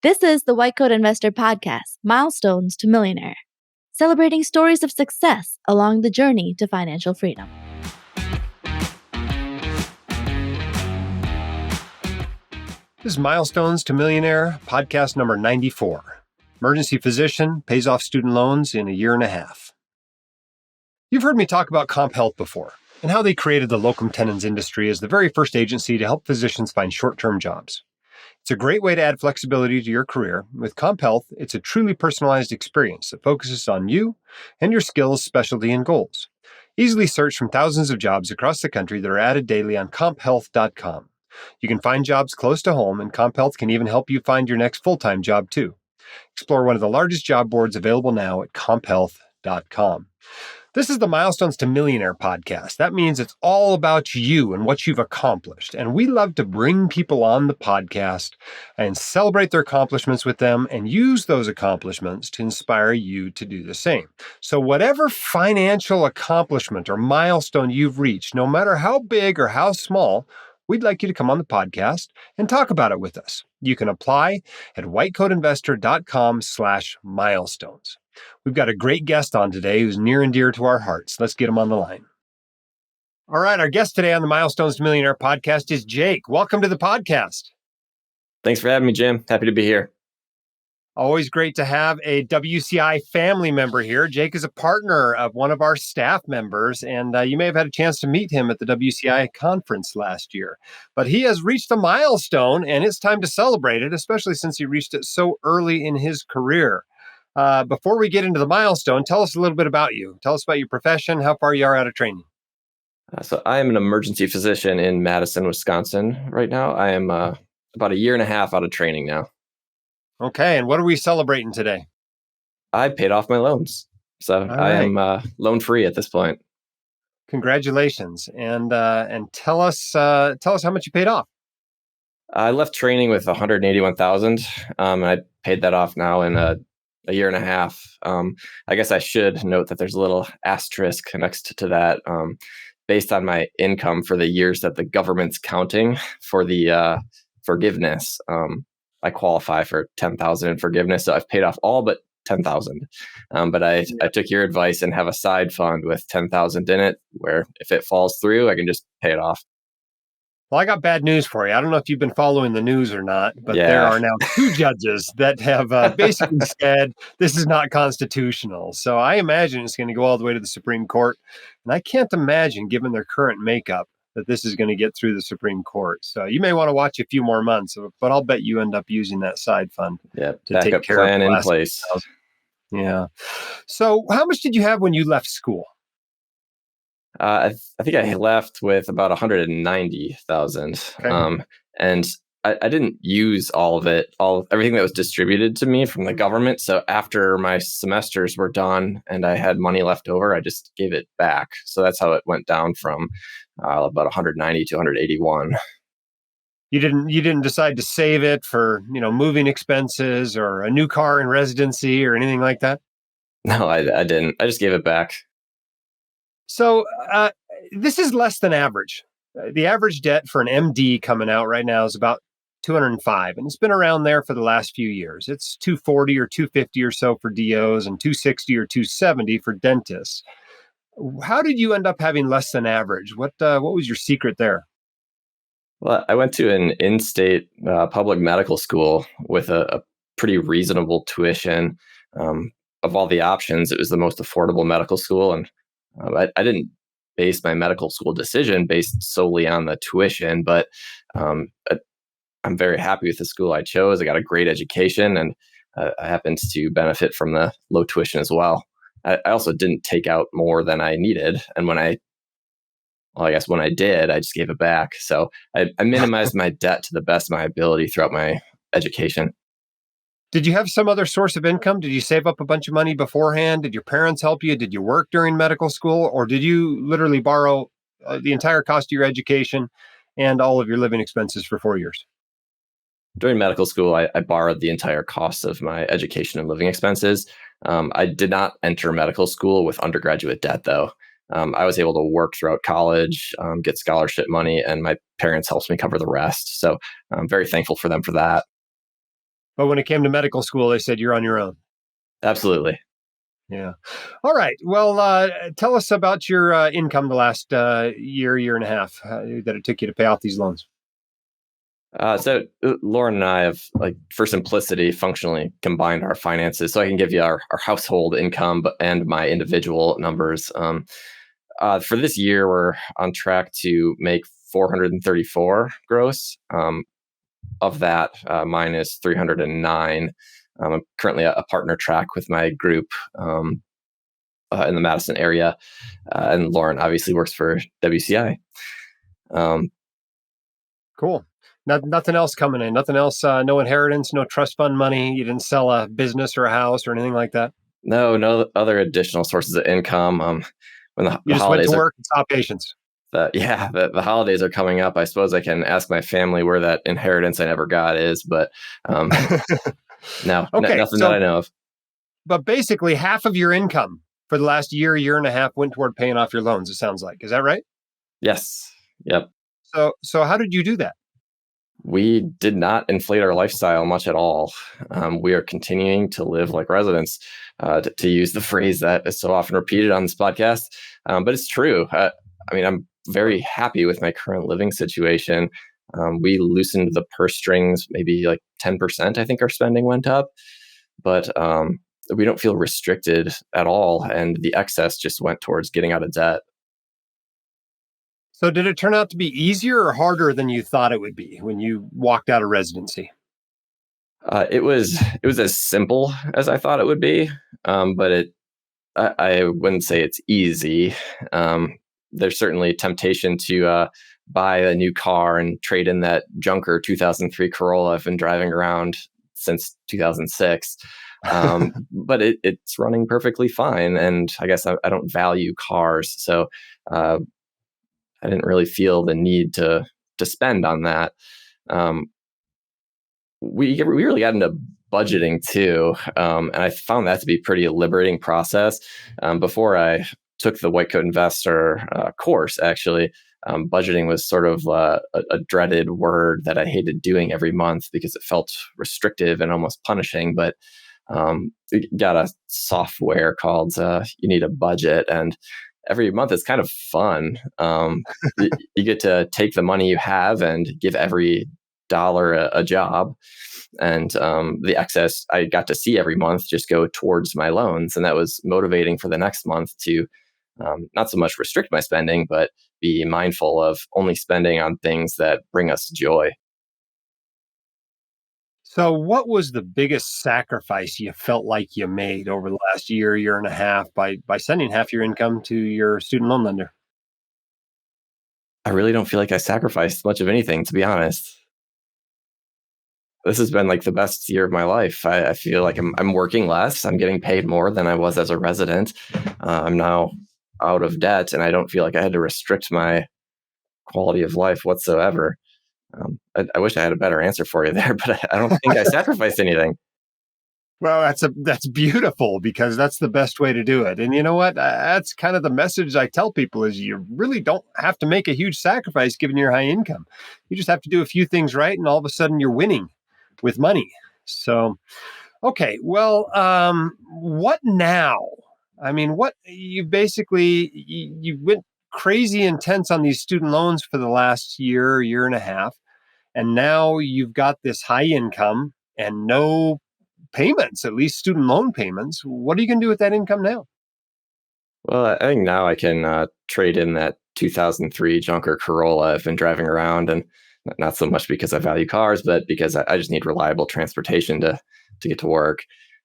This is the White Coat Investor Podcast, Milestones to Millionaire, celebrating stories of success along the journey to financial freedom. This is Milestones to Millionaire, podcast number 94. Emergency physician pays off student loans in a year and a half. You've heard me talk about Comp Health before and how they created the locum tenens industry as the very first agency to help physicians find short-term jobs. It's a great way to add flexibility to your career. With Comp Health, it's a truly personalized experience that focuses on you and your skills, specialty, and goals. Easily search from thousands of jobs across the country that are added daily on comphealth.com. You can find jobs close to home, and Comp Health can even help you find your next full-time job, too. Explore one of the largest job boards available now at comphealth.com. This is the Milestones to Millionaire podcast. That means it's all about you and what you've accomplished. And we love to bring people on the podcast and celebrate their accomplishments with them and use those accomplishments to inspire you to do the same. So whatever financial accomplishment or milestone you've reached, no matter how big or how small, we'd like you to come on the podcast and talk about it with us. You can apply at whitecoatinvestor.com/milestones. We've got a great guest on today who's near and dear to our hearts. Let's get him on the line. All right, our guest today on the Milestones to Millionaire podcast is Jake. Welcome to the podcast. Thanks for having me, Jim. Happy to be here. Always great to have a WCI family member here. Jake is a partner of one of our staff members, and you may have had a chance to meet him at the WCI conference last year. But he has reached a milestone, and it's time to celebrate it, especially since he reached it so early in his career. Before we get into the milestone, tell us a little bit about you. Tell us about your profession, how far you are out of training. So I am an emergency physician in Madison, Wisconsin right now. I am about a year and a half out of training now. Okay, and what are we celebrating today? I paid off my loans. So I am loan free at this point. Congratulations. And tell us how much you paid off. I left training with $181,000. And I paid that off now in a year and a half. I guess I should note that there's a little asterisk next to that. Based on my income for the years that the government's counting for the forgiveness, I qualify for $10,000 in forgiveness. So I've paid off all but $10,000. But I took your advice and have a side fund with $10,000 in it, where if it falls through, I can just pay it off. Well, I got bad news for you. I don't know if you've been following the news or not, but There are now two judges that have basically said this is not constitutional. So I imagine it's going to go all the way to the Supreme Court. And I can't imagine, given their current makeup, that this is going to get through the Supreme Court. So you may want to watch a few more months, but I'll bet you end up using that side fund to take care plan of in place. Yeah. So how much did you have when you left school? I think I left with about $190,000. Okay. And I didn't use all of it, everything that was distributed to me from the government. So after my semesters were done and I had money left over, I just gave it back. So that's how it went down from about 190 to 181. You didn't decide to save it for, moving expenses or a new car in residency or anything like that? No, I didn't. I just gave it back. So this is less than average. The average debt for an MD coming out right now is about 205, and it's been around there for the last few years. It's 240 or 250 or so for DOs and 260 or 270 for dentists. How did you end up having less than average? What was your secret there? Well, I went to an in-state public medical school with a pretty reasonable tuition. Of all the options, it was the most affordable medical school, and I didn't base my medical school decision based solely on the tuition, but I'm very happy with the school I chose. I got a great education, and I happened to benefit from the low tuition as well. I also didn't take out more than I needed, and when I did, I just gave it back. So I minimized my debt to the best of my ability throughout my education. Did you have some other source of income? Did you save up a bunch of money beforehand? Did your parents help you? Did you work during medical school? Or did you literally borrow the entire cost of your education and all of your living expenses for 4 years? During medical school, I borrowed the entire cost of my education and living expenses. I did not enter medical school with undergraduate debt, though. I was able to work throughout college, get scholarship money, and my parents helped me cover the rest. So I'm very thankful for them for that. But when it came to medical school, they said you're on your own. Absolutely. Yeah. All right. Well, tell us about your income the last year and a half that it took you to pay off these loans. So Lauren and I have, like, for simplicity, functionally combined our finances, so I can give you our household income and my individual numbers. For this year, we're on track to make 434 gross. Of that, mine is 309. I'm currently a partner track with my group in the Madison area, and Lauren obviously works for WCI. Um, Cool. Nothing else coming in. Nothing else. No inheritance. No trust fund money. You didn't sell a business or a house or anything like that. no other additional sources of income. When You the just went to holidays are work and saw patients. the holidays are coming up, I suppose I can ask my family where that inheritance I never got is, but um, no, Okay. nothing that I know of. But basically, half of your income for the last year and a half went toward paying off your loans. It sounds like. Is that right? Yes. Yep. So how did you do that? We did not inflate our lifestyle much at all. We are continuing to live like residents, to use the phrase that is so often repeated on this podcast. But it's true. I mean, I'm very happy with my current living situation. We loosened the purse strings, maybe like 10%, I think our spending went up. But we don't feel restricted at all. And the excess just went towards getting out of debt. So did it turn out to be easier or harder than you thought it would be when you walked out of residency? It was as simple as I thought it would be, but I wouldn't say it's easy. There's certainly temptation to buy a new car and trade in that junker 2003 Corolla I've been driving around since 2006. But it's running perfectly fine, and I guess I don't value cars, so uh, I didn't really feel the need to spend on that. Um, we really got into budgeting too, and I found that to be a pretty liberating process. Before I took the White Coat Investor course, actually, budgeting was sort of a dreaded word that I hated doing every month because it felt restrictive and almost punishing. But we got a software called You Need a Budget, and every month it's kind of fun. You get to take the money you have and give every dollar a job, and the excess I got to see every month just go towards my loans, and that was motivating for the next month to not so much restrict my spending, but be mindful of only spending on things that bring us joy. So what was the biggest sacrifice you felt like you made over the last year and a half by sending half your income to your student loan lender? I really don't feel like I sacrificed much of anything, to be honest. This has been like the best year of my life. I feel like I'm working less. I'm getting paid more than I was as a resident. I'm now out of debt, and I don't feel like I had to restrict my quality of life whatsoever. I wish I had a better answer for you there, but I don't think I sacrificed anything. Well, that's beautiful because that's the best way to do it. And you know what? That's kind of the message I tell people is you really don't have to make a huge sacrifice given your high income. You just have to do a few things right and all of a sudden you're winning with money. So, okay, well, what now? I mean, what you basically you went crazy intense on these student loans for the last year and a half, and now you've got this high income and no payments, at least student loan payments. What are you going to do with that income now? Well, I think now I can trade in that 2003 junker Corolla I've been driving around, and not so much because I value cars, but because I just need reliable transportation to get to work.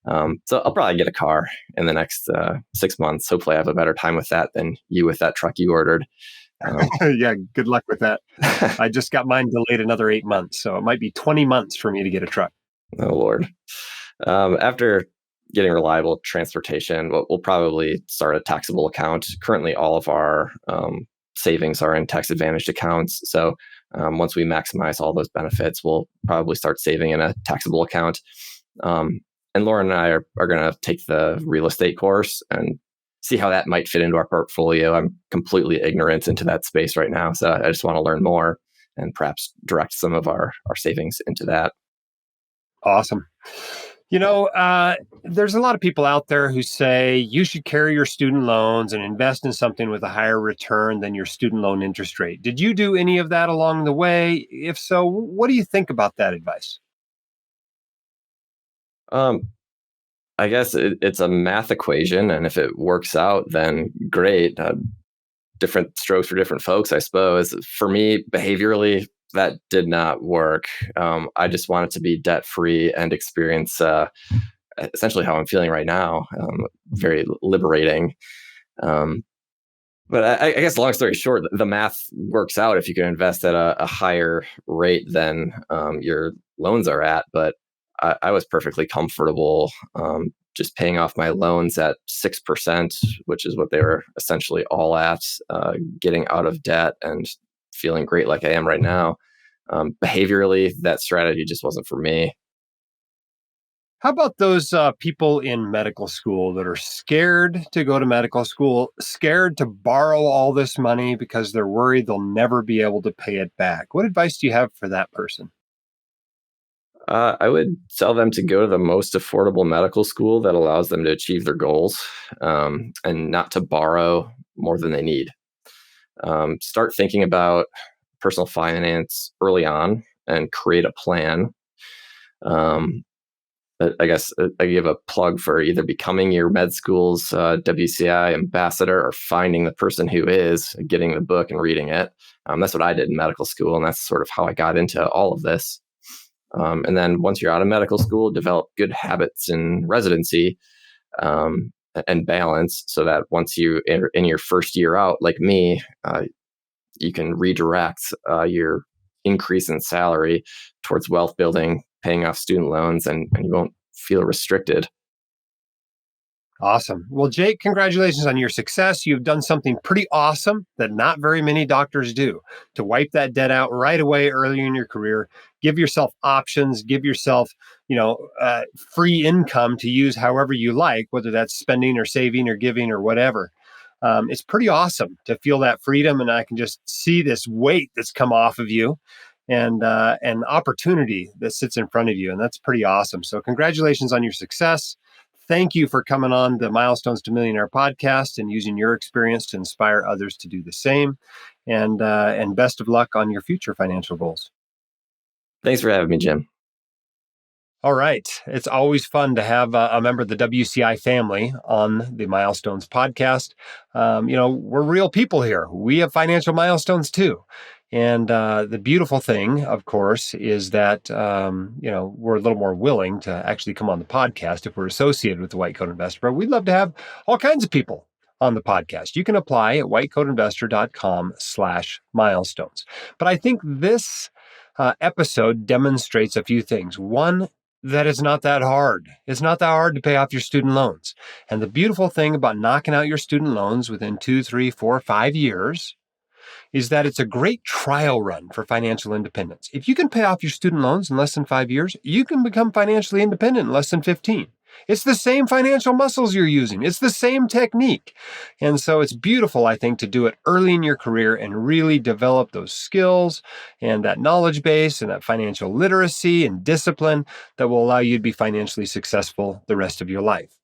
So I'll probably get a car in the next 6 months. Hopefully, I have a better time with that than you with that truck you ordered. Um, Yeah, good luck with that. I just got mine delayed another 8 months, so it might be 20 months for me to get a truck. oh Lord. After getting reliable transportation, we'll probably start a taxable account. Currently, all of our savings are in tax advantaged accounts. So once we maximize all those benefits, we'll probably start saving in a taxable account. And Lauren and I are going to take the real estate course and see how that might fit into our portfolio. I'm completely ignorant into that space right now. So I just want to learn more and perhaps direct some of our savings into that. Awesome. There's a lot of people out there who say you should carry your student loans and invest in something with a higher return than your student loan interest rate. Did you do any of that along the way? If so, what do you think about that advice? Um, I guess it's a math equation, and if it works out, then great. Different strokes for different folks, I suppose. For me, behaviorally, that did not work. I just wanted to be debt free and experience essentially how I'm feeling right now. Very liberating. Um, but I guess, long story short, the math works out if you can invest at a higher rate than your loans are at. But I was perfectly comfortable just paying off my loans at 6%, which is what they were essentially all at, getting out of debt and feeling great like I am right now. Behaviorally, that strategy just wasn't for me. How about those people in medical school that are scared to go to medical school, scared to borrow all this money because they're worried they'll never be able to pay it back? What advice do you have for that person? I would tell them to go to the most affordable medical school that allows them to achieve their goals, and not to borrow more than they need. Start thinking about personal finance early on and create a plan. Um, I guess I give a plug for either becoming your med school's WCI ambassador or finding the person who is, getting the book and reading it. That's what I did in medical school, and that's sort of how I got into all of this. And then once you're out of medical school, develop good habits in residency, and balance, so that once you are in your first year out, like me, you can redirect your increase in salary towards wealth building, paying off student loans, and you won't feel restricted. Awesome. Well, Jake, congratulations on your success. You've done something pretty awesome that not very many doctors do, to wipe that debt out right away early in your career. Give yourself options, give yourself, free income to use however you like, whether that's spending or saving or giving or whatever. It's pretty awesome to feel that freedom. And I can just see this weight that's come off of you and opportunity that sits in front of you. And that's pretty awesome. So congratulations on your success. Thank you for coming on the Milestones to Millionaire podcast and using your experience to inspire others to do the same. And best of luck on your future financial goals. Thanks for having me, Jim. All right. It's always fun to have a member of the WCI family on the Milestones podcast. We're real people here. We have financial milestones too. And the beautiful thing, of course, is that, we're a little more willing to actually come on the podcast if we're associated with the White Coat Investor. But we'd love to have all kinds of people on the podcast. You can apply at whitecoatinvestor.com/milestones. But I think this episode demonstrates a few things. One, that it's not that hard. It's not that hard to pay off your student loans. And the beautiful thing about knocking out your student loans within 2, 3, 4, 5 years is that it's a great trial run for financial independence. If you can pay off your student loans in less than 5 years, you can become financially independent in less than 15. It's the same financial muscles you're using. It's the same technique. And so it's beautiful, I think, to do it early in your career and really develop those skills and that knowledge base and that financial literacy and discipline that will allow you to be financially successful the rest of your life.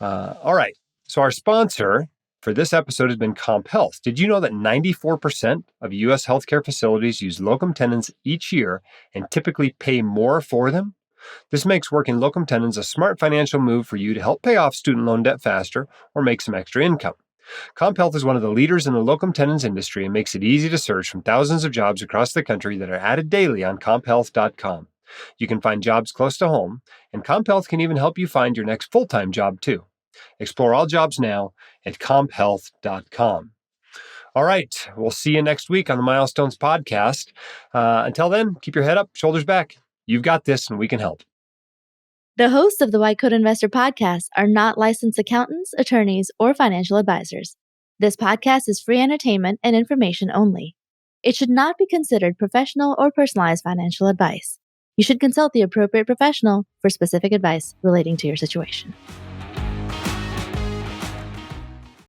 All right. So our sponsor for this episode has been Comp Health. Did you know that 94% of U.S. healthcare facilities use locum tenens each year and typically pay more for them? This makes working locum tenens a smart financial move for you to help pay off student loan debt faster or make some extra income. Comp Health is one of the leaders in the locum tenens industry and makes it easy to search from thousands of jobs across the country that are added daily on comphealth.com. You can find jobs close to home, and Comp Health can even help you find your next full-time job too. Explore all jobs now at comphealth.com. All right, we'll see you next week on the Milestones podcast. Until then, keep your head up, shoulders back. You've got this, and we can help. The hosts of the White Coat Investor podcast are not licensed accountants, attorneys, or financial advisors. This podcast is free entertainment and information only. It should not be considered professional or personalized financial advice. You should consult the appropriate professional for specific advice relating to your situation.